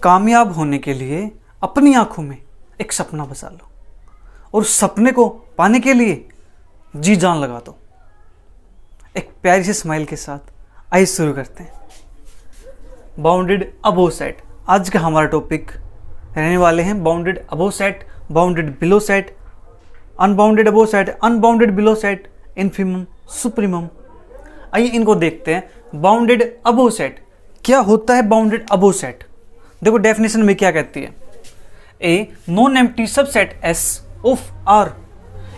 कामयाब होने के लिए अपनी आंखों में एक सपना बसा लो और सपने को पाने के लिए जी जान लगा दो। एक प्यारी सी स्माइल के साथ आइए शुरू करते हैं। बाउंडेड अबोव सेट, आज का हमारा टॉपिक रहने वाले हैं bounded above set, bounded below set, unbounded above set, unbounded below set, infimum, supremum. आइए इनको देखते हैं। बाउंडेड अबोव सेट क्या होता है? बाउंडेड अबोव सेट देखो डेफिनेशन में क्या कहती है। A non empty subset S of R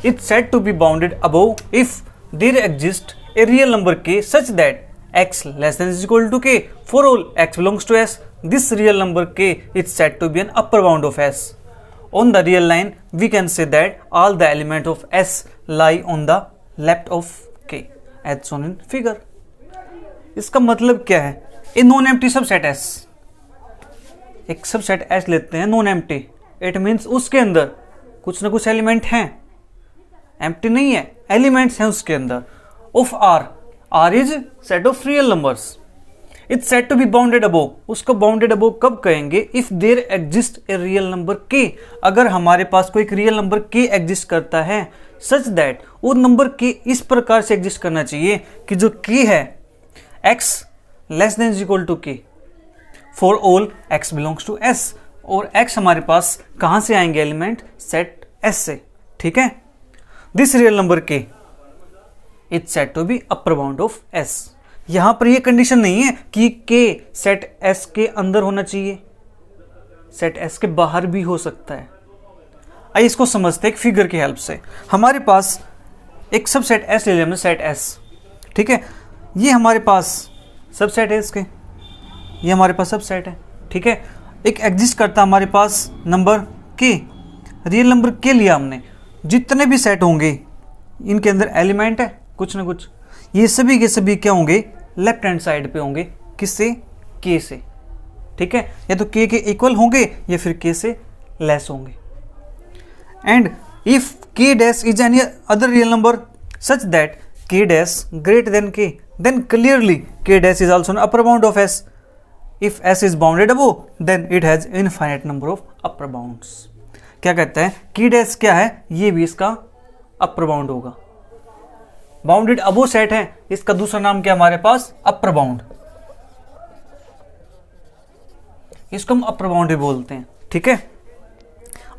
is said to be bounded above if there exist a real number k such that x less than is equal to k for all x belongs to s. This real number k is said to be an upper bound of s. On the real line we can say that all the elements of s lie on the left of k as shown in figure. इसका मतलब क्या है? A non empty subset s, एक subset s लेते हैं non empty, it means उसके अंदर कुछ ना कुछ एलिमेंट हैं, एम्प्टी नहीं है, एलिमेंट्स हैं उसके अंदर। Of R, R is set of real numbers, it's set to be bounded above. उसको बाउंडेड अबोव कब कहेंगे? If there exist a real number k, अगर हमारे पास कोई एक रियल नंबर k एग्जिस्ट करता है सच दैट वो नंबर k इस प्रकार से एग्जिस्ट करना चाहिए कि जो k है x less than is equal to k for all x belongs to s, और x हमारे पास कहां से आएंगे एलिमेंट? सेट s से, ठीक है। This real number k is set to be upper bound of s। यहां पर ये कंडीशन नहीं है कि k सेट s के अंदर होना चाहिए, सेट s के बाहर भी हो सकता है। आइए इसको समझते हैं एक फिगर की हेल्प से। हमारे पास एक सबसेट s ले लिया हमने, सेट s, ठीक है। ये हमारे पास सबसेट है इसके, ये हमारे पास सबसेट है, ठीक है। एक एग्जिस्ट करता हमारे पास number k, real number k लिया हमने। जितने भी सेट होंगे इनके अंदर एलिमेंट है कुछ ना कुछ, ये सभी के सभी क्या होंगे? लेफ्ट हैंड साइड पे होंगे। किससे? k से, ठीक है। या तो k के इक्वल होंगे या फिर k से लेस होंगे। And if k dash is any other real number such that k dash greater than k, then clearly k dash is also an upper bound of s. If s is bounded above, then it has infinite number of upper bounds. क्या कहता है? k dash क्या है? ये भी इसका upper bound होगा। Bounded above set है, इसका दूसरा नाम क्या हमारे पास? Upper bound. इसको हम अपर बाउंड भी बोलते हैं, ठीक है।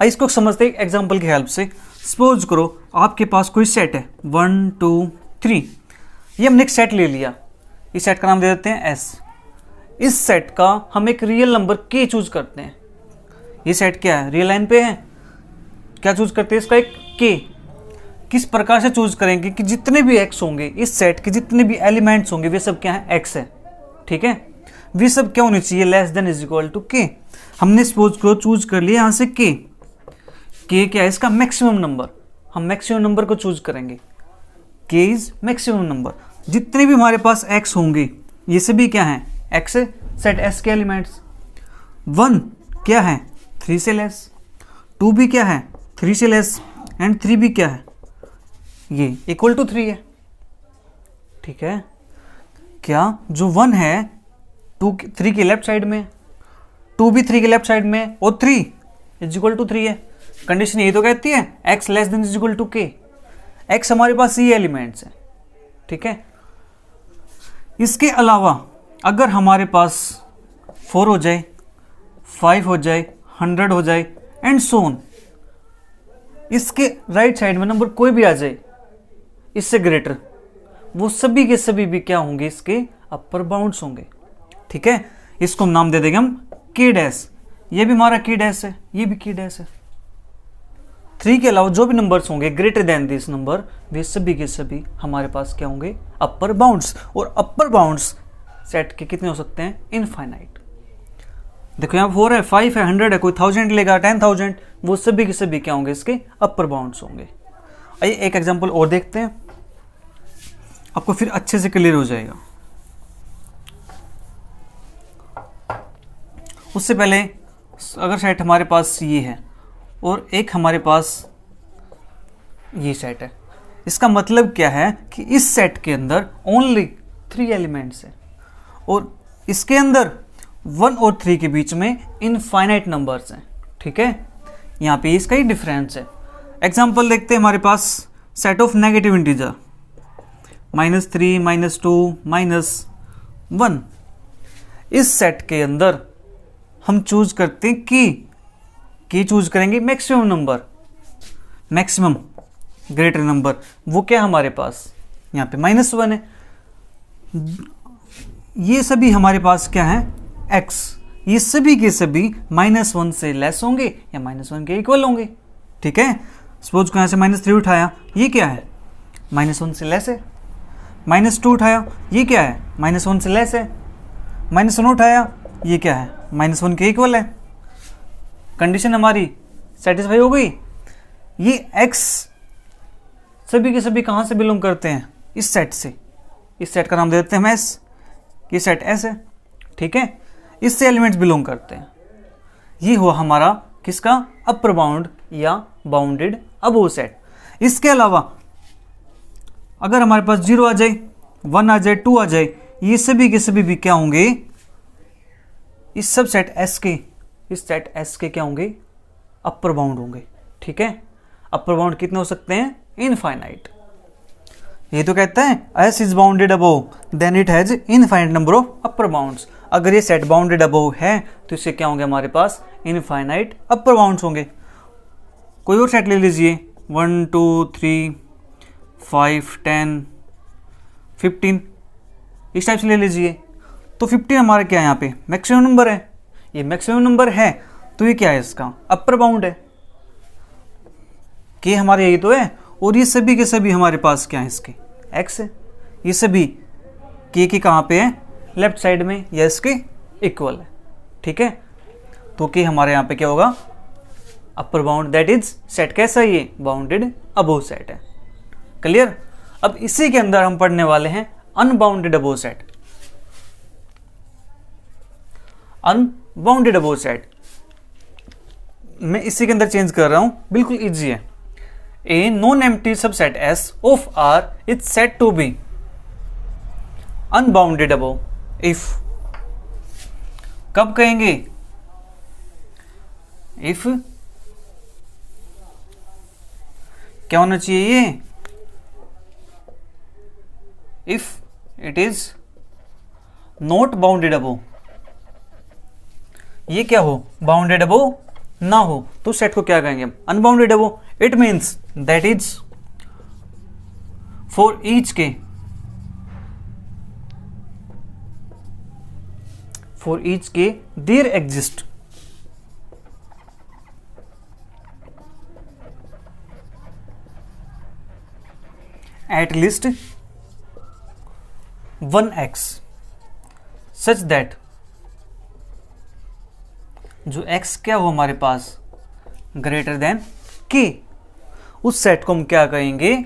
आइए इसको समझते हैं एग्जांपल की हेल्प से। सपोज करो आपके पास कोई सेट है 1 2 3, ये हमने एक सेट ले लिया, इस सेट का नाम दे देते हैं s। इस सेट का हम एक रियल नंबर k चूज करते हैं। ये सेट क्या है? रियल लाइन पे है, क्या चूज करते हैं? इसका एक k। किस प्रकार से चूज करेंगे कि जितने भी x होंगे इस सेट के, जितने भी एलिमेंट्स होंगे वे सब क्या है? x है, ठीक है। वे सब क्या होने चाहिए? Less than is equal to k। हमने सपोज करो चूज कर लिया यहाँ से k क्या है? इसका मैक्सिमम नंबर, हम मैक्सिमम नंबर को चूज करेंगे। k is maximum number. जितने भी हमारे पास x होंगे ये सभी क्या हैं? x है, सेट s के एलिमेंट्स। 1 क्या है? 3 से लेस, 2 भी क्या है? 3 से लेस, एंड 3 भी क्या है? ये इक्वल टू 3 है, ठीक है। क्या जो 1 है 3 के लेफ्ट साइड में, 2 भी 3 के लेफ्ट साइड में, और 3 इज इक्वल टू 3 है। कंडीशन यही तो कहती है x less than is equal to k। x हमारे पास ये एलिमेंट्स है, ठीक है। इसके अलावा अगर हमारे पास 4 हो जाए, 5 हो जाए, 100 हो जाए एंड सो ऑन, इसके राइट साइड में नंबर कोई भी आ जाए इससे ग्रेटर, वो सभी के सभी भी क्या होंगे? इसके अपर बाउंड्स होंगे, ठीक है। इसको हम नाम दे देंगे हम k डैश। ये भी हमारा k डैश है, ये भी k डैश है। 3 के अलावा जो भी नंबर्स होंगे ग्रेटर देन दिस नंबर, वे सभी के सभी हमारे पास क्या होंगे? अपर बाउंड्स। और अपर बाउंड्स सेट के कितने हो सकते हैं? इनफाइनाइट। देखो यहाँ 4 है, 5 है, 100 है, कोई 1000 लेगा, 10,000, वो सभी के सभी क्या होंगे? इसके अपर बाउंड्स होंगे। आइए एक एग्जांपल और देखते हैं, आपको फिर अच्छे से क्लियर हो जाएगा। उससे पहले अगर सेट हमारे पास ये है और एक हमारे पास ये सेट है, इसका मतलब क्या है कि इस सेट के अंदर ओनली 3 एलिमेंट्स है और इसके अंदर 1 और 3 के बीच में इनफाइनाइट नंबर्स हैं, ठीक है। यहाँ पे इसका ही डिफरेंस है। एग्जाम्पल देखते हैं, हमारे पास सेट ऑफ नेगेटिव इंटीजर -3, -2, -1। इस सेट के अंदर हम चूज करते हैं की चूज करेंगे maximum number, maximum greater number. वो क्या हमारे पास यहाँ पे -1 है। ये सभी हमारे पास क्या है, x। ये सभी के सभी -1 से लेस होंगे या -1 के इक्वल होंगे, ठीक है। सपोज को यहाँ से -3 उठाया, ये क्या है, -1 से लेस है। -2 उठाया, ये क्या है, -1 से लेस है। -1 उठाया, ये क्या है, -1 के इक्वल है। कंडीशन हमारी सेटिस्फाई हो गई। ये x सभी के सभी कहाँ से बिलोंग करते हैं, इस सेट से। इस सेट का नाम दे देते हैं हम S। ये सेट S है, ठीक है। इससे एलिमेंट्स बिलोंग करते हैं। ये हुआ हमारा किसका, अपर बाउंड या बाउंडेड अबोव सेट। इसके अलावा अगर हमारे पास 0 आ जाए, 1 आ जाए, 2 आ जाए, ये सभी के सभी भी क्या होंगे, इस सब सेट S के, इस सेट S के क्या होंगे, अपर बाउंड होंगे, ठीक है। अपर बाउंड कितने हो सकते हैं, इनफाइनाइट। ये तो कहता है S is bounded above then it has infinite number of upper bounds. अगर ये सेट बाउंडेड अबोव है तो इससे क्या होंगे, हमारे पास इनफाइनाइट अपर बाउंड्स होंगे। कोई और सेट ले लीजिए, 1, 2, 3, 5, 10, 15, इस टाइप से ले लीजिए। तो 15 हमारा क्या है, यहाँ पे मैक्सिमम नंबर है। ये मैक्सिमम नंबर है तो ये क्या है, इसका अपर बाउंड है। के हमारे यही तो है। और ये सभी के सभी हमारे पास क्या है, इसके x है। ये सभी के कहाँ पे है, लेफ्ट साइड में, या इसके इक्वल है, ठीक है। तो के हमारे यहाँ पे क्या होगा, upper bound, that is set कैसा है, ये बाउंडेड अबोव सेट है। क्लियर। अब इसी के अंदर हम पढ़ने वाले हैं unbounded above set. Unbounded above set मैं इसी के अंदर चेंज कर रहा हूं, बिल्कुल इजी है। A non-empty subset S of R is said to be unbounded above if, कब कहेंगे, if क्या होना चाहिए ये, if it is not bounded above। ये क्या हो, बाउंडेड अबोव ना हो तो सेट को क्या कहेंगे हम, unbounded above. It means that is for each K there exist at least 1x such that, जो x क्या हो हमारे पास, ग्रेटर देन k। उस सेट को हम क्या कहेंगे,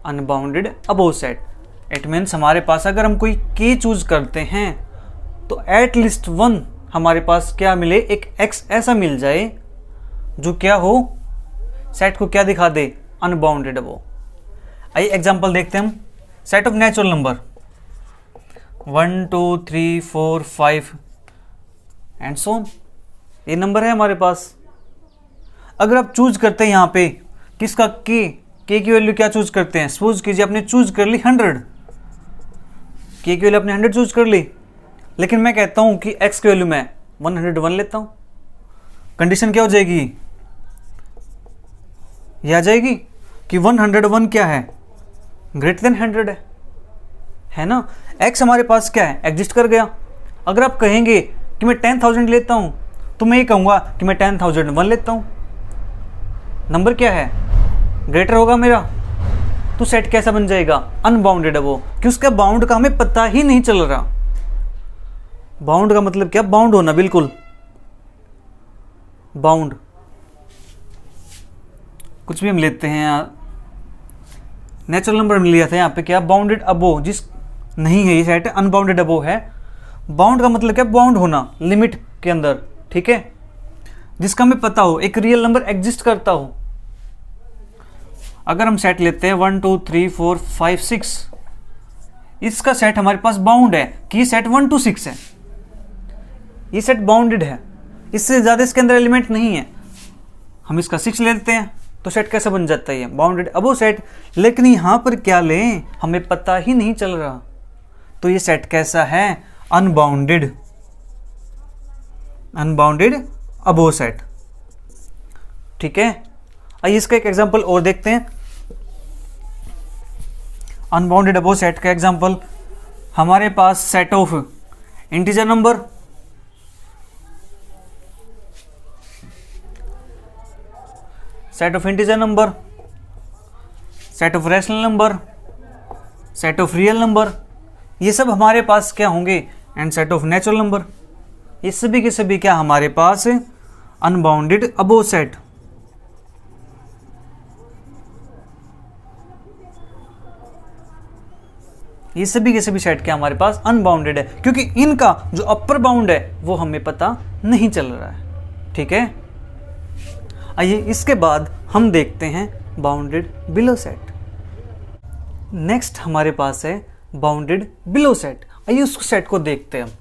unbounded above set. It means हमारे पास अगर हम कोई k चूज करते हैं तो एट लीस्ट 1 हमारे पास क्या मिले, एक x ऐसा मिल जाए जो क्या हो, सेट को क्या दिखा दे, अनबाउंडेड अबोव। आइए एग्जांपल देखते हैं हम। Set of natural number 1, 2, 3, 4, 5 and so on, ये नंबर है हमारे पास। अगर आप चूज करते हैं यहाँ पे किसका, के की वैल्यू क्या चूज करते हैं, सपोज कीजिए आपने चूज कर ली 100, के की वैल्यू आपने 100 चूज कर ली, लेकिन मैं कहता हूं कि x की वैल्यू मैं 101 लेता हूं। कंडीशन क्या हो जाएगी, ये आ जाएगी कि 101 क्या है, ग्रेटर देन 100 है ना। x हमारे पास क्या है, एग्जिस्ट कर गया। अगर आप कहेंगे कि मैं 10,000 लेता हूं तो मैं ये कहूंगा कि मैं 10,001 लेता हूं। नंबर क्या है, ग्रेटर होगा मेरा, तो सेट कैसा बन जाएगा, अनबाउंडेड अबोव, कि उसका बाउंड का हमें पता ही नहीं चल रहा। बाउंड का मतलब क्या, बाउंड होना, बिल्कुल बाउंड। कुछ भी हम लेते हैं, नेचुरल नंबर में लिया था यहाँ पे क्या, बाउंडेड अबोव, जिस नहीं है ये सेट अनबाउंडेड अबोव है। बाउंड का मतलब क्या, बाउंड होना, लिमिट के अंदर, ठीक है, जिसका हमें पता हो, एक रियल नंबर एग्जिस्ट करता हो। अगर हम सेट लेते हैं 1, 2, 3, 4, 5, 6, इसका सेट हमारे पास बाउंड है कि ये सेट 1 to 6 है। ये सेट बाउंडेड है, इससे ज़्यादा इसके अंदर एलिमेंट नहीं है। हम इसका 6 ले लेते हैं तो सेट कैसा बन जाता है, ये बाउंडेड अबो सेट। लेकिन यहाँ पर क्या लें हमें पता ही नहीं चल रहा, तो ये सेट कैसा है, अनबाउंडेड, अनबाउंडेड अबो सेट। ठीक है, आइए इसका एक एग्जांपल और देखते हैं। अनबाउंडेड अबो सेट का एग्जांपल, हमारे पास set of integer number, set of integer number, set of rational number, set of real number, ये सब हमारे पास क्या होंगे, and set of natural number, ये सभी के सभी क्या हमारे पास अनबाउंडेड अबो सेट। ये सभी के सभी सेट क्या हमारे पास अनबाउंडेड है, क्योंकि इनका जो अपर बाउंड है वो हमें पता नहीं चल रहा है। ठीक है, आइए इसके बाद हम देखते हैं बाउंडेड बिलो सेट। नेक्स्ट हमारे पास है बाउंडेड बिलो सेट। आइए उस सेट को देखते हैं।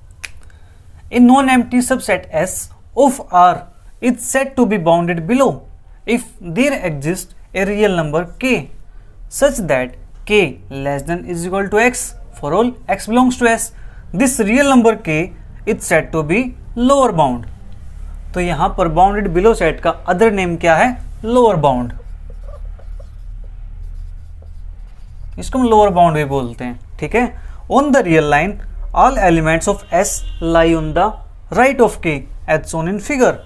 ए non empty subset S of R is said to be bounded below if there exists a real number k such that k less than is equal to x for all x belongs to S. This real number k is said to be lower bound. तो यहां पर bounded below set का other name क्या है, lower bound. इसको हम lower bound भी बोलते हैं। ठीक है, on the real line all elements of S lie on the right of k as shown in figure.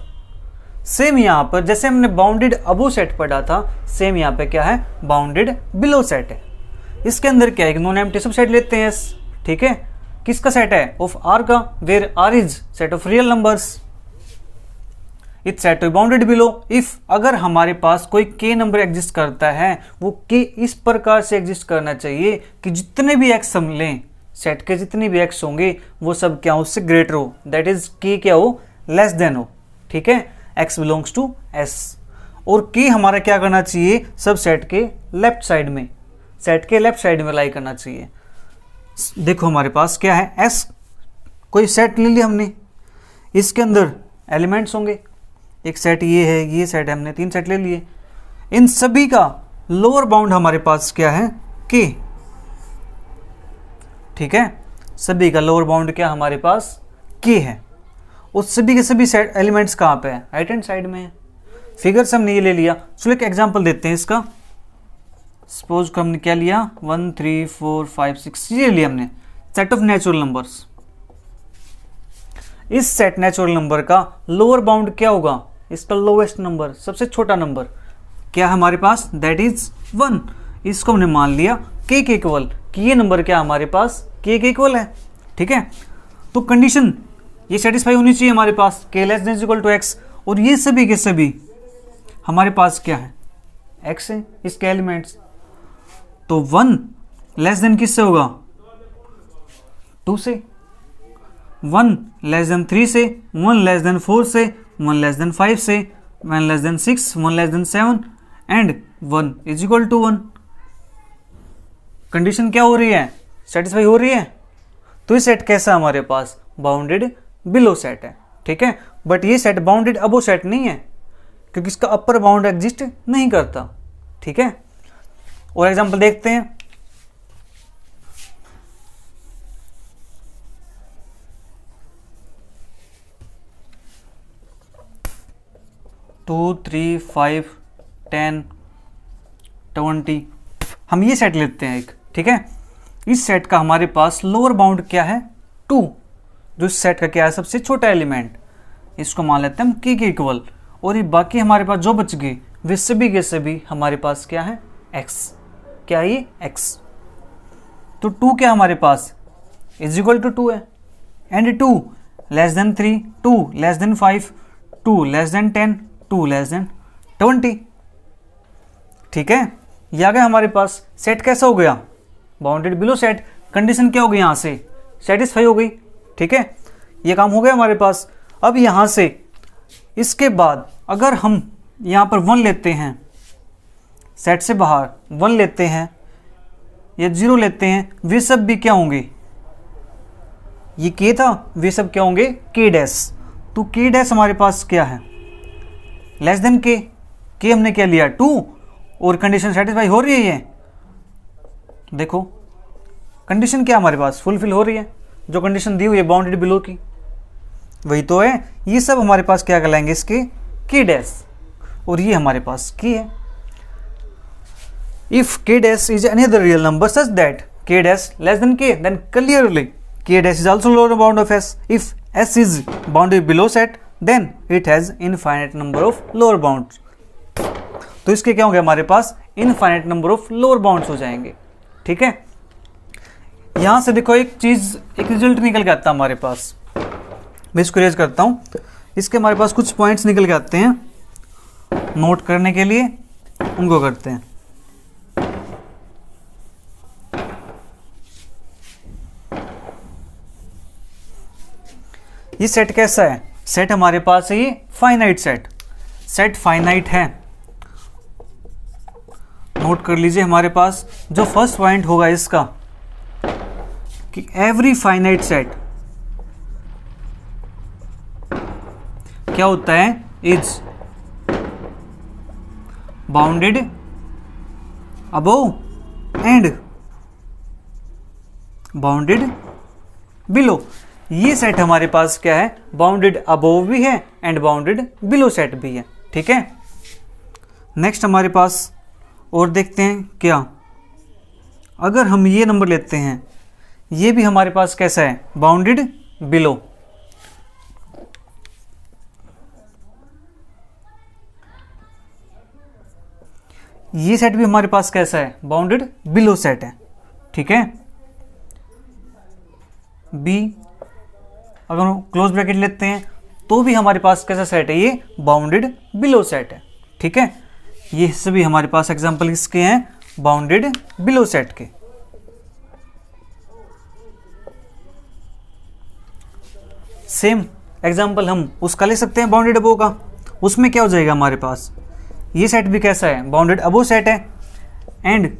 Same यहां पर जैसे हमने बाउंडेड अबो सेट पढ़ा था, सेम यहां पे क्या है, बाउंडेड बिलो सेट है। इसके अंदर क्या है, नॉन एम्प्टी सब सेट लेते हैं S। ठीक है, किसका सेट है, ऑफ R का, where R is set of real numbers. It's set to be bounded below if, अगर हमारे पास कोई k नंबर एग्जिस्ट करता है, वो k इस प्रकार से एग्जिस्ट करना चाहिए कि जितने भी x हम लें, सेट के जितने भी x होंगे वो सब क्या हो, उससे ग्रेटर हो, दैट इज k क्या हो, लेस देन हो। ठीक है, x बिलोंग्स टू S। और k हमारा क्या करना चाहिए, सब सेट के लेफ्ट साइड में, सेट के लेफ्ट साइड में लाई करना चाहिए। देखो हमारे पास क्या है, S कोई सेट ले लिया हमने, इसके अंदर एलिमेंट्स होंगे, एक सेट ये है, ये सेट है, हमने 3 सेट ले लिए। इन सभी का लोअर बाउंड हमारे पास क्या है, k। ठीक है, सभी का लोअर बाउंड क्या हमारे पास k है। उस सभी के सभी सेट एलिमेंट्स कहाँ पे है, राइट हैंड साइड में है। फिगर से हमने ये ले लिया। चलो एक एग्जांपल देते हैं इसका। सपोज को हमने क्या लिया, 1 3 4 5 6 ये लिया हमने, सेट ऑफ नेचुरल नंबर्स। इस सेट नेचुरल नंबर का लोअर बाउंड क्या होगा, इसका लोवेस्ट नंबर, सबसे छोटा नंबर क्या हमारे पास, दैट इज 1। इसको हमने मान लिया k के इक्वल, कि ये नंबर क्या हमारे पास k के इक्वल है। ठीक है, तो कंडीशन ये सेटिस्फाई होनी चाहिए हमारे पास, k less than equal to x। और ये सभी के सभी हमारे पास क्या है, x है, इसके एलिमेंट्स। तो 1 लेस देन किससे होगा, 2 से, 1 लेस देन 3 से, 1 लेस देन 4 से, 1 लेस देन 5 से, 1 less than 6, 1 less than 7 and 1 is equal to 1। Condition क्या हो रही है, सेटिस्फाई हो रही है। तो ये सेट कैसा हमारे पास, बाउंडेड बिलो सेट है। ठीक है, बट ये सेट बाउंडेड अबो सेट नहीं है, क्योंकि इसका अपर बाउंड एग्जिस्ट नहीं करता। ठीक है, और एग्जांपल देखते हैं। टू 3 5 10 20 हम ये सेट लेते हैं एक। ठीक है, इस सेट का हमारे पास लोअर बाउंड क्या है, 2, जो इस सेट का क्या है, सबसे छोटा एलिमेंट। इसको मान लेते हैं हम k के इक्वल। और ये बाकी हमारे पास जो बच गए वे सभी के सभी हमारे पास क्या है, x। क्या है ये, x। तो 2 क्या हमारे पास इज इक्वल टू 2 है, and 2 less than 3, 2 less than 5, 2 less than 10, 2 less than 20। ठीक है, ये आ गया हमारे पास। सेट कैसा हो गया, बाउंडेड बिलो सेट। कंडीशन क्या हो गई, यहाँ से सेटिस्फाई हो गई। ठीक है, ये काम हो गया हमारे पास। अब यहाँ से इसके बाद अगर हम यहाँ पर 1 लेते हैं, सेट से बाहर 1 लेते हैं या 0 लेते हैं, वे सब भी क्या होंगे, ये k था, वे सब क्या होंगे, k डैश। तो के डैश हमारे पास क्या है, लेस देन के हमने क्या लिया 2, और कंडीशन सेटिस्फाई हो रही है ये, देखो कंडीशन क्या हमारे पास फुलफिल हो रही है, जो कंडीशन दी हुई है बाउंडेड बिलो की वही तो है। ये सब हमारे पास क्या कहलाएंगे इसके के डैश, और ये हमारे पास की है। If K dash is any other real number such that K dash less than K, then clearly K dash is also lower bound of S. If S is bounded below set then it has infinite number of lower bounds. तो इसके क्या होंगे हमारे पास infinite number of lower bounds हो जाएंगे। ठीक है, यहां से देखो एक चीज, एक रिजल्ट निकल के आता है हमारे पास, मैं इसको रेज करता हूं। इसके हमारे पास कुछ पॉइंट्स निकल के आते हैं, नोट करने के लिए उनको करते हैं। ये सेट कैसा है, सेट हमारे पास है ये फाइनाइट सेट, सेट फाइनाइट है। नोट कर लीजिए हमारे पास जो फर्स्ट पॉइंट होगा इसका कि एवरी फाइनाइट सेट क्या होता है, is bounded above and bounded below. ये सेट हमारे पास क्या है, बाउंडेड अबोव भी है एंड बाउंडेड बिलो सेट भी है। ठीक है, नेक्स्ट हमारे पास और देखते हैं क्या, अगर हम ये नंबर लेते हैं, ये भी हमारे पास कैसा है, बाउंडेड बिलो। ये सेट भी हमारे पास कैसा है, बाउंडेड बिलो सेट है। ठीक है, बी अगर हम क्लोज ब्रैकेट लेते हैं तो भी हमारे पास कैसा सेट है, ये बाउंडेड बिलो सेट है। ठीक है, ये सभी हमारे पास एग्जांपल इसके हैं बाउंडेड बिलो सेट के। सेम एग्जांपल हम उसका ले सकते हैं बाउंडेड अबो का, उसमें क्या हो जाएगा हमारे पास, ये सेट भी कैसा है, बाउंडेड अबो सेट है, एंड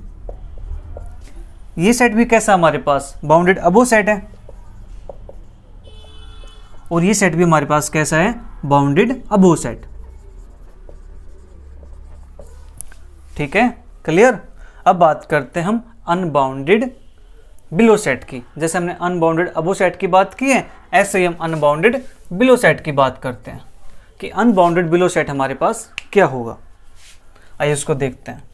ये सेट भी कैसा हमारे पास, बाउंडेड अबो सेट है, और ये सेट भी हमारे पास कैसा है, बाउंडेड अबो सेट। ठीक है, क्लियर। अब बात करते हैं हम अनबाउंडेड बिलो सेट की। जैसे हमने अनबाउंडेड अबो सेट की बात की है, ऐसे ही हम अनबाउंडेड बिलो सेट की बात करते हैं कि अनबाउंडेड बिलो सेट हमारे पास क्या होगा। आइए उसको देखते हैं।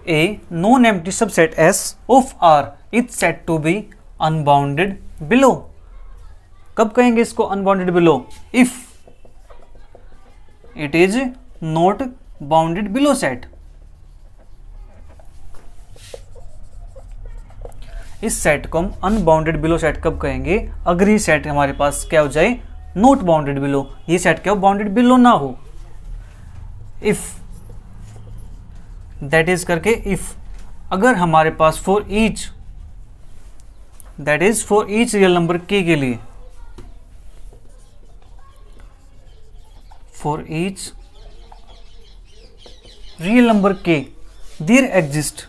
A non-empty subset S of R is said to be unbounded below। कब कहेंगे इसको unbounded below? If it is not bounded below set। इस सेट को हम अनबाउंडेड बिलो सेट कब कहेंगे, अगर ये सेट हमारे पास क्या हो जाए, नॉट बाउंडेड बिलो, ये सेट क्या हो, बाउंडेड बिलो ना हो। इफ दैट इज करके इफ, अगर हमारे पास for each, that is for each real number के लिए, for each real number K there exist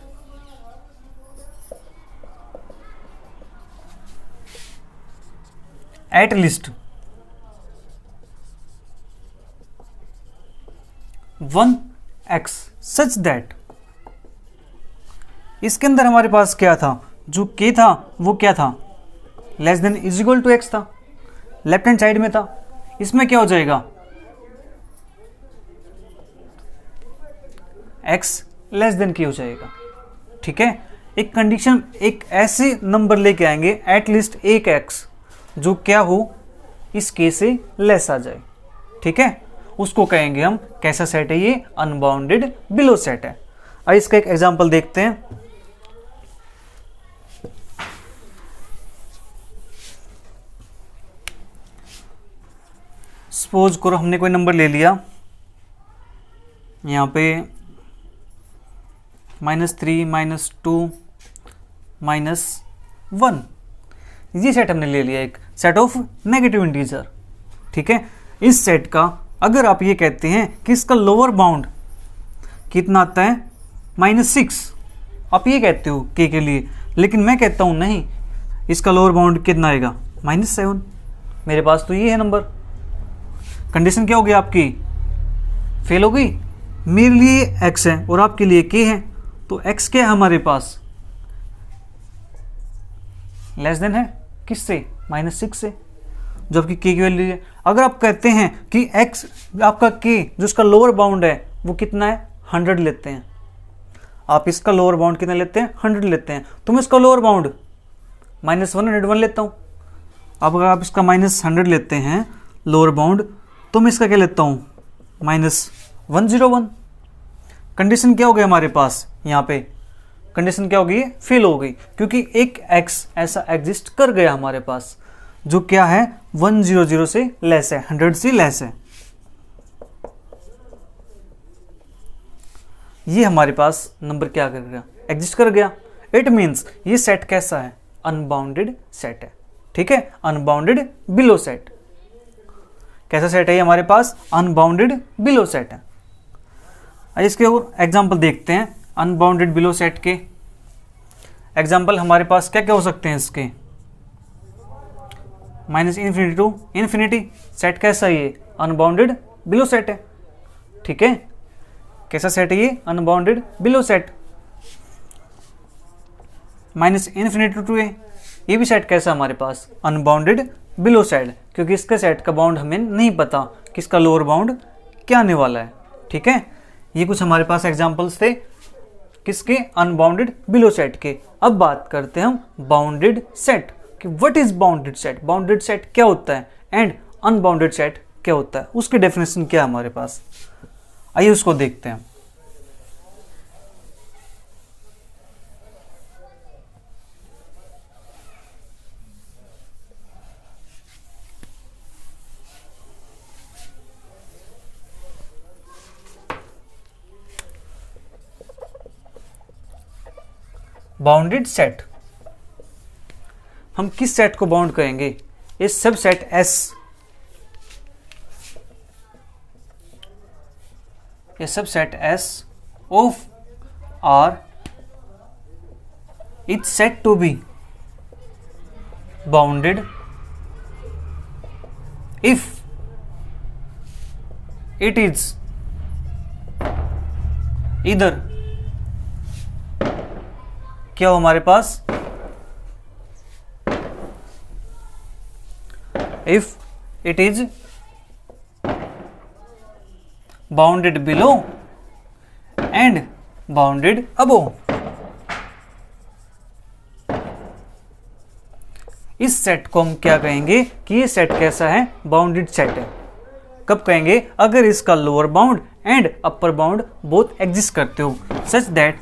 at least 1x such that, इसके अंदर हमारे पास क्या था, जो k था वो क्या था, less than is equal to x था, लेफ्ट हैंड साइड में था। इसमें क्या हो जाएगा, x लेस देन k हो जाएगा। ठीक है, एक कंडीशन, एक ऐसे नंबर लेके आएंगे एट लीस्ट एक x जो क्या हो, इस k से लेस आ जाए। ठीक है, उसको कहेंगे हम कैसा सेट है, ये अनबाउंडेड बिलो सेट है। आइए इसका एक एग्जांपल देखते हैं। सपोज करो हमने कोई नंबर ले लिया, यहाँ पे -3 -2 -1, ये सेट हमने ले लिया एक सेट ऑफ नेगेटिव इंटीजर, ठीक है। इस सेट का अगर आप ये कहते हैं कि इसका लोअर बाउंड कितना आता है -6, आप ये कहते हो k के लिए, लेकिन मैं कहता हूँ नहीं, इसका लोअर बाउंड कितना आएगा -7। मेरे पास तो ये है नंबर। कंडीशन क्या हो गई आपकी, फेल हो गई। मेरे लिए x है और आपके लिए k है, तो x क्या है हमारे पास, लेस देन है किससे, -6 से, जो आपकी k की वैल्यू है। अगर आप कहते हैं कि x आपका k जो इसका लोअर बाउंड है वो कितना है 100 लेते हैं, आप इसका लोअर बाउंड कितना लेते हैं 100 लेते हैं, तो मैं इसका लोअर बाउंड -101 लेता हूँ। अब अगर आप इसका -100 लेते हैं लोअर बाउंड, तो मैं इसका क्या लेता हूँ -101। कंडीशन क्या हो गई हमारे पास, यहाँ पे कंडीशन क्या होगी, फेल हो गई, क्योंकि एक x ऐसा एग्जिस्ट कर गया हमारे पास जो क्या है 100 से लेस है, 100 से लेस है। ये हमारे पास नंबर क्या कर गया, एग्जिस्ट कर गया। इट मीन्स ये सेट कैसा है, अनबाउंडेड सेट है, ठीक है, अनबाउंडेड बिलो सेट। कैसा सेट है ये हमारे पास, अनबाउंडेड बिलो सेट है। आइए इसके और एग्जाम्पल देखते हैं अनबाउंडेड बिलो सेट के। एग्जाम्पल हमारे पास क्या क्या हो सकते हैं इसके, -∞ टू इन्फिनिटी सेट कैसा है ये, अनबाउंडेड बिलो सेट है, ठीक है। कैसा सेट है ये, unbounded below set. -∞ To 2a, ये भी सेट कैसा हमारे पास, अनबाउंडेड बिलो सेट, क्योंकि इसके सेट का बाउंड हमें नहीं पता कि इसका लोअर बाउंड क्या आने वाला है, ठीक है। ये कुछ हमारे पास एग्जांपल्स थे किसके, अनबाउंडेड बिलो सेट के। अब बात करते हैं हम बाउंडेड सेट कि what is bounded set, bounded set क्या होता है एंड अनबाउंडेड सेट क्या होता है, उसकी डेफिनेशन क्या है हमारे पास, आइए उसको देखते हैं। बाउंडेड सेट, हम किस सेट को बाउंड करेंगे, ये सब सेट S, ये सब set S of R is set to be bounded if it is इधर क्या हो हमारे पास, if it is bounded below and bounded above. इस सेट को हम क्या कहेंगे कि ये सेट कैसा है, बाउंडेड सेट है। कब कहेंगे, अगर इसका lower bound and upper bound both exist करते हो, such that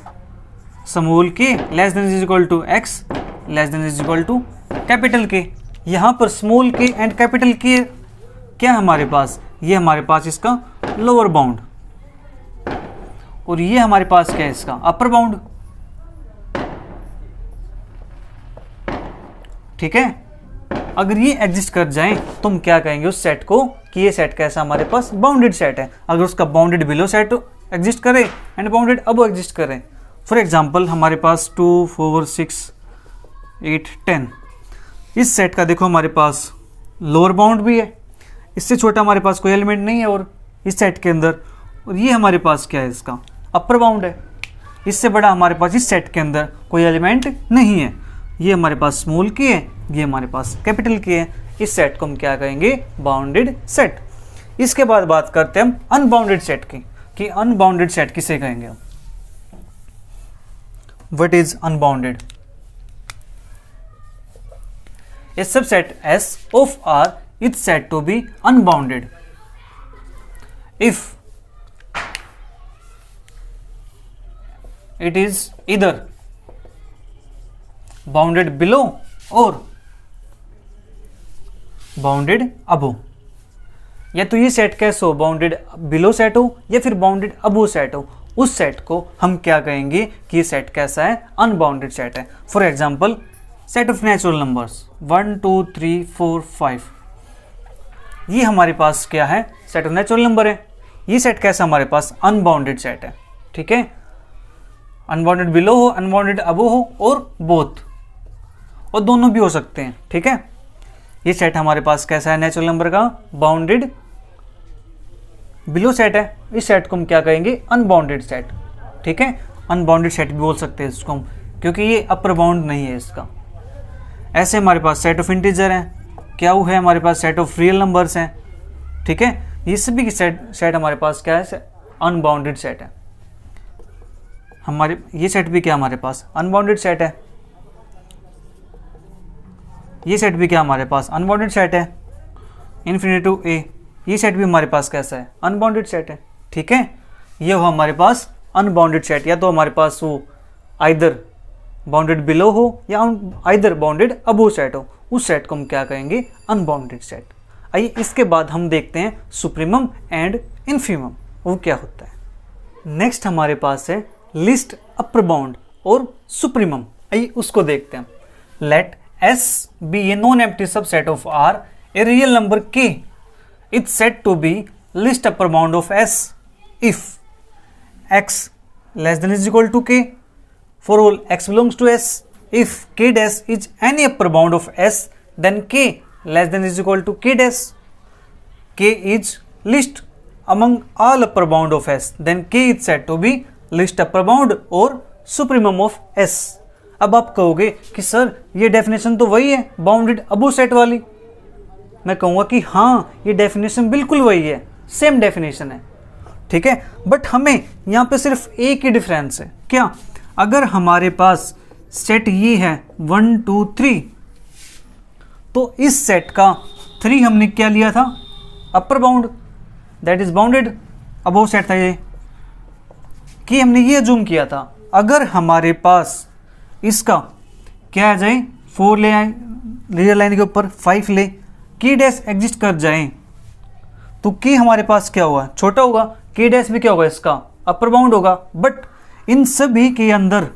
small k less than is equal to x less than is equal to capital K. यहाँ पर स्मॉल के एंड कैपिटल के क्या है हमारे पास, ये हमारे पास इसका लोअर बाउंड और ये हमारे पास क्या है इसका अपर बाउंड, ठीक है। अगर ये एग्जिस्ट कर जाएं तो हम क्या कहेंगे उस सेट को कि ये सेट कैसा हमारे पास बाउंडेड सेट है। अगर उसका बाउंडेड बिलो सेट एग्जिस्ट करे एंड बाउंडेड अबव एग्जिस्ट करे, फॉर एग्जाम्पल हमारे पास 2 4 6 8 10, इस सेट का देखो हमारे पास लोअर बाउंड भी है, इससे छोटा हमारे पास कोई एलिमेंट नहीं है और इस सेट के अंदर, और ये हमारे पास क्या है इसका अपर बाउंड है, इससे बड़ा हमारे पास इस सेट के अंदर कोई एलिमेंट नहीं है। ये हमारे पास स्मॉल की है, ये हमारे पास कैपिटल की है। इस सेट को हम क्या कहेंगे, बाउंडेड सेट। इसके बाद बात करते हैं हम अनबाउंडेड सेट की कि अनबाउंडेड सेट किसे कहेंगे हम। What is unbounded, a subset S of R is said to be unbounded if it is either bounded below or bounded above। या तो ये सेट कैसे हो, बाउंडेड बिलो सेट हो या फिर बाउंडेड अबो सेट हो, उस सेट को हम क्या कहेंगे कि ये सेट कैसा है, अनबाउंडेड सेट है। For example set of natural numbers 1 2 3 4 5, ये हमारे पास क्या है, सेट ऑफ नेचुरल नंबर है। ये सेट कैसा हमारे पास अनबाउंडेड सेट है, ठीक है। अनबाउंडेड बिलो हो, अनबाउंडेड अबो हो और बोथ, और दोनों भी हो सकते हैं, ठीक है। ये सेट हमारे पास कैसा है नेचुरल नंबर का, बाउंडेड बिलो सेट है। इस सेट को हम क्या कहेंगे, अनबाउंडेड सेट, ठीक है। अनबाउंडेड सेट भी बोल सकते हैं इसको हम, क्योंकि ये अपर बाउंड नहीं है इसका। ऐसे हमारे पास सेट ऑफ इंटीजर है, क्या वो है हमारे पास सेट ऑफ रियल नंबर्स हैं, ठीक है। ये सभी की सेट हमारे पास क्या है, अनबाउंडेड सेट है। हमारे ये सेट भी क्या हमारे पास अनबाउंडेड सेट है, ये सेट भी क्या हमारे पास अनबाउंडेड सेट है। इन्फिनिटी टू ए, ये सेट भी हमारे पास कैसा है, अनबाउंडेड सेट है, ठीक है। ये हो हमारे पास अनबाउंडेड सेट, या तो हमारे पास वो आइदर बाउंडेड बिलो हो या आइदर बाउंडेड अबो सेट हो, उस सेट को हम क्या कहेंगे, अनबाउंडेड सेट। आइए इसके बाद हम देखते हैं सुप्रीमम एंड इन्फीमम, वो क्या होता है। नेक्स्ट हमारे पास है लिस्ट अपर बाउंड और सुप्रीमम, आइए उसको देखते हैं। Let S be a non-empty subset of R, a real number K. It's said to be least upper bound of S if X less than is equal to K for all X belongs to S. If K dash is any upper bound of S, then K less than is equal to K dash. K is least among all upper bound of S, then K is said to be least upper bound or supremum of S. अब आप कहोगे कि sir ये definition तो वही है bounded अबो set वाली। मैं कहूँगा कि हाँ, ये डेफिनेशन बिल्कुल वही है, सेम डेफिनेशन है, ठीक है। बट हमें यहाँ पे सिर्फ एक ही डिफरेंस है, क्या, अगर हमारे पास सेट ये है 1 2 3, तो इस सेट का 3 हमने क्या लिया था, upper bound, that is bounded above set था ये, कि हमने ये अज्यूम किया था। अगर हमारे पास इसका क्या आ जाए, 4 ले आए रियल लाइन के ऊपर, 5 ले, की डैश एग्जिस्ट कर जाए, तो की हमारे पास क्या होगा, छोटा होगा, की डैश भी क्या होगा, इसका अपर बाउंड होगा। बट इन सभी के अंदर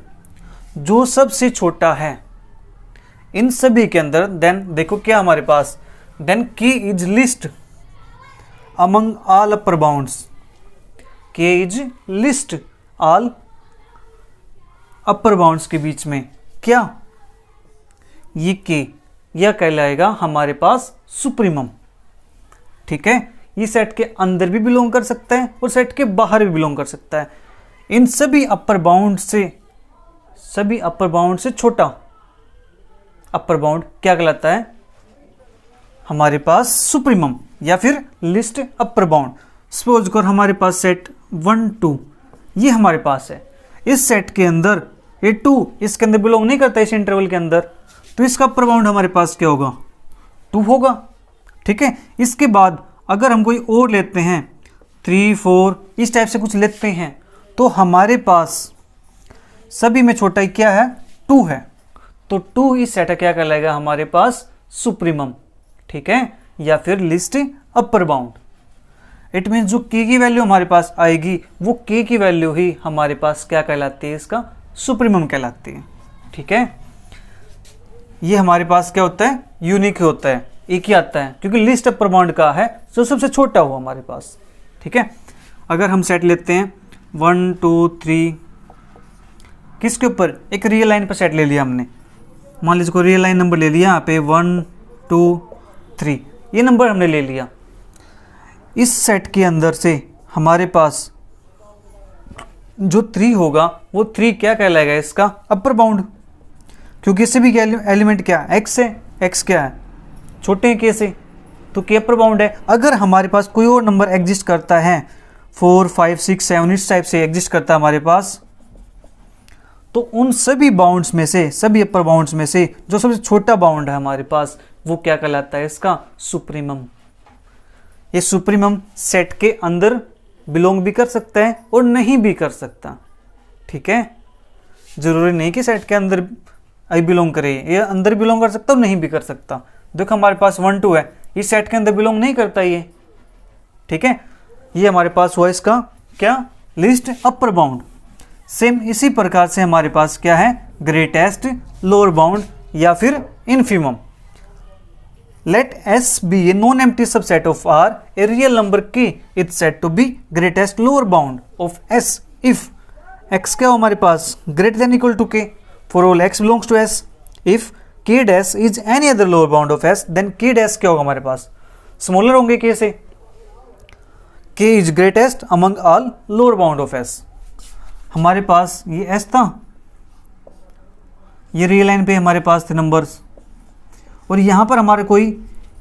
जो सबसे छोटा है, इन सभी के अंदर देन देखो क्या हमारे पास, then K is least among all upper bounds, K is least all upper bounds के बीच में, क्या ये के यह कहलाएगा हमारे पास सुप्रीमम, ठीक है। ये सेट के अंदर भी बिलोंग कर सकता है और सेट के बाहर भी बिलोंग कर सकता है। इन सभी अपर बाउंड से छोटा अपर बाउंड क्या कहलाता है, हमारे पास सुप्रीमम या फिर लिस्ट अपर बाउंड। सपोज कर हमारे पास सेट 1 2 ये हमारे पास है, इस सेट के अंदर ये 2 इसके अंदर बिलोंग नहीं करता इस इंटरवल के अंदर, तो इसका अपर बाउंड हमारे पास क्या होगा, 2 होगा, ठीक है। इसके बाद अगर हम कोई और लेते हैं 3 4 इस टाइप से कुछ लेते हैं, तो हमारे पास सभी में छोटा ही क्या है, 2 है, तो 2 इस सेट क्या कहलाएगा हमारे पास सुप्रीमम, ठीक है, या फिर list upper bound. It mean जो के की वैल्यू हमारे पास आएगी वो के की वैल्यू ही हमारे पास क्या कहलाती है, इसका सुप्रीमम कहलाती है, ठीक है। ये हमारे पास क्या होता है, यूनिक होता है, एक ही आता है, क्योंकि लिस्ट अपर बाउंड का है जो सबसे छोटा हो हमारे पास, ठीक है। अगर हम सेट लेते हैं 1 2 3 किसके ऊपर, एक रियल लाइन पर सेट ले लिया हमने, मान लीजिए कोई रियल लाइन नंबर ले लिया यहाँ पे 1 2 3, ये नंबर हमने ले लिया। इस सेट के अंदर से हमारे पास जो 3 होगा वो 3 क्या कहलाएगा, इसका अपर बाउंड, क्योंकि इससे भी एलिमेंट क्या है, x है, x क्या है, छोटे के से, तो के अपर बाउंड है। अगर हमारे पास कोई और नंबर एग्जिस्ट करता है 4 5 6 7 इस टाइप से एग्जिस्ट करता है हमारे पास, तो उन सभी बाउंड्स में से, सभी अपर बाउंड्स में से जो सबसे छोटा बाउंड है हमारे पास वो क्या कहलाता है, इसका सुप्रीमम। ये सुप्रीमम सेट के अंदर बिलोंग भी कर सकता है और नहीं भी कर सकता, ठीक है। जरूरी नहीं कि सेट के अंदर आई बिलोंग करे, ये अंदर बिलोंग कर सकता और नहीं भी कर सकता। देखो हमारे पास 1 2 है, ये सेट के अंदर बिलोंग नहीं करता ये, ठीक है। ये हमारे पास हुआ इसका क्या, लिस्ट अपर बाउंड। सेम इसी प्रकार से हमारे पास क्या है, ग्रेटेस्ट लोअर बाउंड या फिर infimum. Let S be a non-empty subset of R, a real number K is said to be greatest lower bound of S if X क्या हो हमारे पास greater than equal to K for all X belongs to S। If K dash is any other lower bound of S, then K dash क्या होगा हमारे पास smaller होंगे K से। K is greatest among all lower bound of S। हमारे पास ये S था, ये real line पे हमारे पास थे नंबर्स, और यहाँ पर हमारे कोई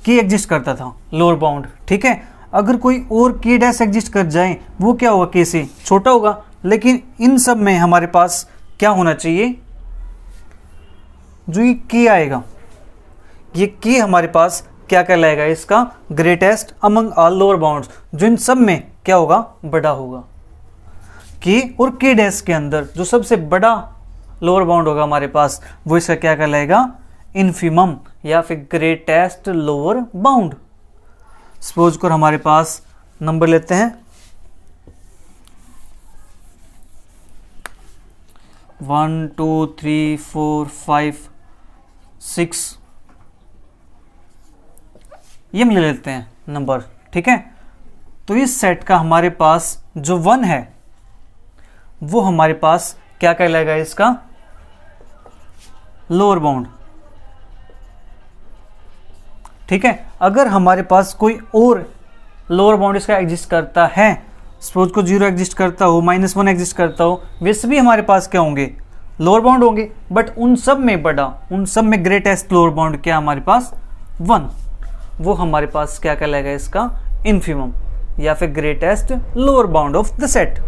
के एग्जिस्ट करता था लोअर बाउंड, ठीक है। अगर कोई और के डैश एग्जिस्ट कर जाए वो क्या होगा, के से छोटा होगा, लेकिन इन सब में हमारे पास क्या होना चाहिए, जो ये के आएगा, ये के हमारे पास क्या कहलाएगा, इसका greatest among all lower bounds, जो इन सब में क्या होगा, बड़ा होगा। के और के डैश के अंदर जो सबसे बड़ा लोअर बाउंड होगा हमारे पास, वो इसका क्या कहलाएगा, इन्फीमम या फिर ग्रेटेस्ट लोअर बाउंड। सपोज कर हमारे पास नंबर लेते हैं 1 2 3 4 5 6, ये हम ले लेते हैं नंबर, ठीक है। तो इस सेट का हमारे पास जो 1 है वो हमारे पास क्या कहलाएगा, इसका लोअर बाउंड, ठीक है। अगर हमारे पास कोई और लोअर बाउंड इसका एग्जिस्ट करता है, सपोज को 0 एग्जिस्ट करता हो, -1 एग्जिस्ट करता हो, वैसे भी हमारे पास क्या होंगे, लोअर बाउंड होंगे, बट उन सब में बड़ा, उन सब में ग्रेटेस्ट लोअर बाउंड क्या हमारे पास 1, वो हमारे पास क्या कहलाएगा, इसका इन्फीमम या फिर greatest lower bound of the set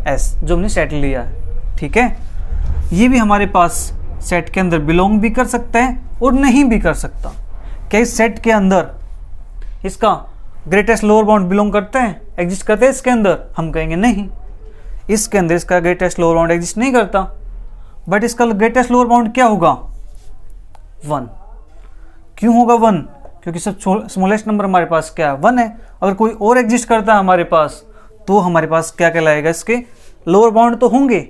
S, जो हमने सेट लिया है, ठीक है। ये भी हमारे पास सेट के अंदर बिलोंग भी कर सकता है और नहीं भी कर सकता। क्या इस सेट के अंदर इसका ग्रेटेस्ट लोअर बाउंड बिलोंग करते हैं, एग्जिस्ट करते हैं इसके अंदर, हम कहेंगे नहीं, इसके अंदर इसका ग्रेटेस्ट लोअर बाउंड एग्जिस्ट नहीं करता, बट इसका ग्रेटेस्ट लोअर बाउंड क्या होगा, 1। क्यों होगा 1, क्योंकि सब स्मॉलेस्ट नंबर हमारे पास क्या है, 1 है। अगर कोई और एग्जिस्ट करता है हमारे पास, तो हमारे पास क्या कहलाएगा, इसके लोअर बाउंड तो होंगे,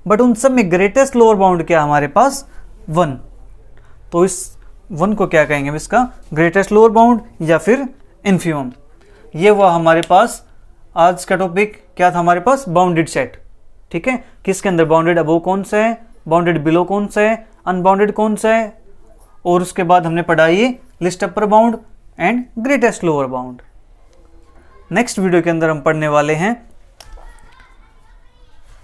बट उन सब में ग्रेटेस्ट लोअर बाउंड क्या हमारे पास 1। तो इस 1 को क्या कहेंगे, इसका ग्रेटेस्ट लोअर बाउंड या फिर इन्फीमम। ये हुआ हमारे पास आज का टॉपिक, क्या था हमारे पास, बाउंडेड सेट, ठीक है। किसके अंदर बाउंडेड अबव कौन सा है, बाउंडेड बिलो कौन सा है, अनबाउंडेड कौन सा है, और उसके बाद हमने पढ़ा ये list upper bound and greatest lower bound. Next video के अंदर हम पढ़ने वाले हैं,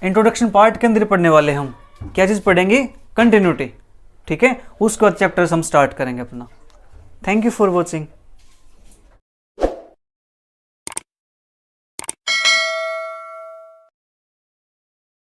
इंट्रोडक्शन पार्ट के अंदर पढ़ने वाले हम क्या चीज़ पढ़ेंगे, कंटिन्यूटी, ठीक है। उसके बाद चैप्टर्स हम स्टार्ट करेंगे अपना। Thank you for watching.